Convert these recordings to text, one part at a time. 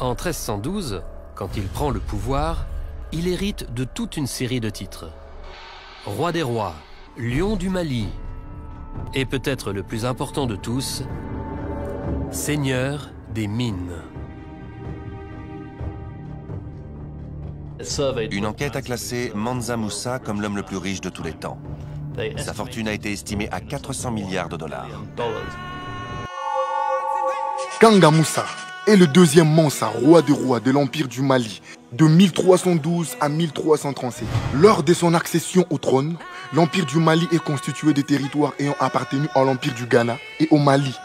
En 1312, quand il prend le pouvoir, il hérite de toute une série de titres. Roi des rois, lion du Mali, et peut-être le plus important de tous, seigneur des mines. Une enquête a classé Mansa Musa comme l'homme le plus riche de tous les temps. Sa fortune a été estimée à 400 milliards de dollars. Kanga Musa est le deuxième Mansa, roi des rois de l'Empire du Mali, de 1312 à 1337. Lors de son accession au trône, l'Empire du Mali est constitué de territoires ayant appartenu à l'Empire du Ghana et au Mali,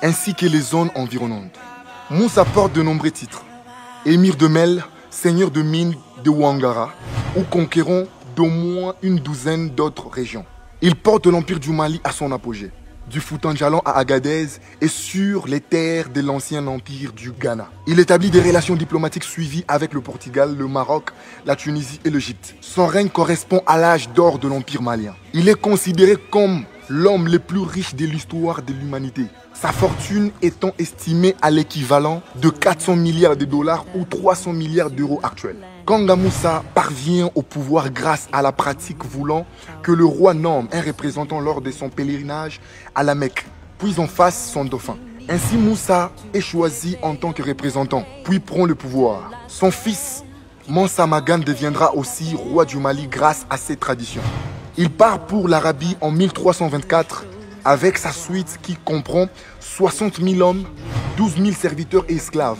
ainsi que les zones environnantes. Musa porte de nombreux titres. Émir de Mel, seigneur de mines de Ouangara, ou conquérant d'au moins une douzaine d'autres régions. Il porte l'Empire du Mali à son apogée, du Fouta-Djallon à Agadez et sur les terres de l'ancien empire du Ghana. Il établit des relations diplomatiques suivies avec le Portugal, le Maroc, la Tunisie et l'Égypte. Son règne correspond à l'âge d'or de l'empire malien. Il est considéré comme l'homme le plus riche de l'histoire de l'humanité. Sa fortune étant estimée à l'équivalent de 400 milliards de dollars ou 300 milliards d'euros actuels. Kanga Musa parvient au pouvoir grâce à la pratique voulant que le roi nomme un représentant lors de son pèlerinage à la Mecque, puis en fasse son dauphin. Ainsi Musa est choisi en tant que représentant, puis prend le pouvoir. Son fils, Mansa Magan, deviendra aussi roi du Mali grâce à cette tradition. Il part pour l'Arabie en 1324 avec sa suite qui comprend 60 000 hommes, 12 000 serviteurs et esclaves.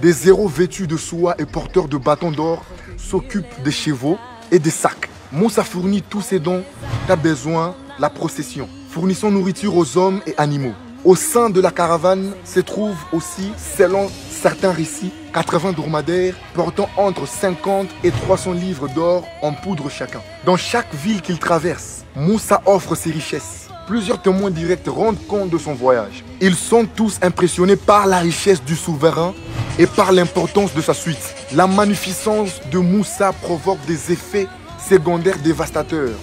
Des héros vêtus de soie et porteurs de bâtons d'or s'occupent des chevaux et des sacs. Musa fournit tous ces dons qu'a besoin la procession, fournissant nourriture aux hommes et animaux. Au sein de la caravane se trouvent aussi, selon certains récits, 80 dromadaires portant entre 50 et 300 livres d'or en poudre chacun. Dans chaque ville qu'il traverse, Musa offre ses richesses. Plusieurs témoins directs rendent compte de son voyage. Ils sont tous impressionnés par la richesse du souverain et par l'importance de sa suite. La magnificence de Musa provoque des effets secondaires dévastateurs,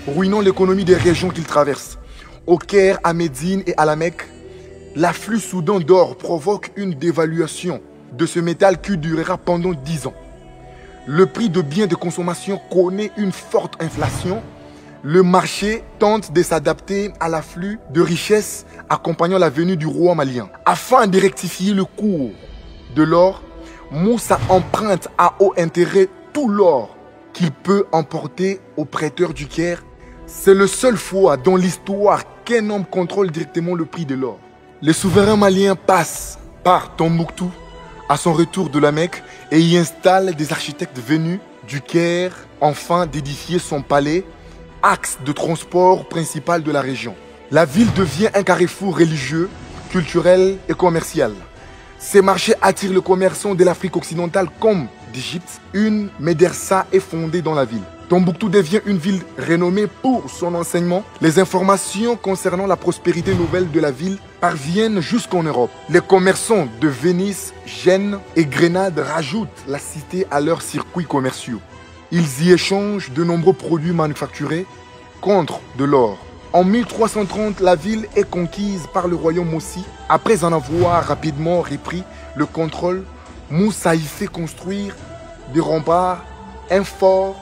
ruinant l'économie des régions qu'il traverse. Au Caire, à Médine et à la Mecque, l'afflux soudain d'or provoque une dévaluation de ce métal qui durera pendant 10 ans. Le prix de biens de consommation connaît une forte inflation. Le marché tente de s'adapter à l'afflux de richesses accompagnant la venue du roi malien. Afin de rectifier le cours de l'or, Musa emprunte à haut intérêt tout l'or qu'il peut emporter aux prêteurs du Caire. C'est la seule fois dans l'histoire qu'un homme contrôle directement le prix de l'or. Le souverain malien passe par Tombouctou à son retour de la Mecque et y installe des architectes venus du Caire afin d'édifier son palais, axe de transport principal de la région. La ville devient un carrefour religieux, culturel et commercial. Ces marchés attirent les commerçants de l'Afrique occidentale comme d'Égypte. Une médersa est fondée dans la ville. Tombouctou devient une ville renommée pour son enseignement. Les informations concernant la prospérité nouvelle de la ville parviennent jusqu'en Europe. Les commerçants de Venise, Gênes et Grenade rajoutent la cité à leurs circuits commerciaux. Ils y échangent de nombreux produits manufacturés contre de l'or. En 1330, la ville est conquise par le royaume Mossi. Après en avoir rapidement repris le contrôle, Musa y fait construire des remparts, un fort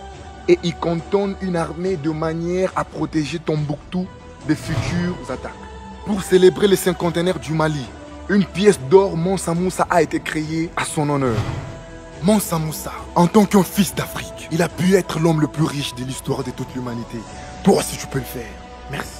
et y cantonne une armée de manière à protéger Tombouctou des futures attaques. Pour célébrer le cinquantenaire du Mali, une pièce d'or Mansa Musa a été créée à son honneur. Mansa Musa, en tant qu'un fils d'Afrique, il a pu être l'homme le plus riche de l'histoire de toute l'humanité. Toi aussi tu peux le faire. Merci.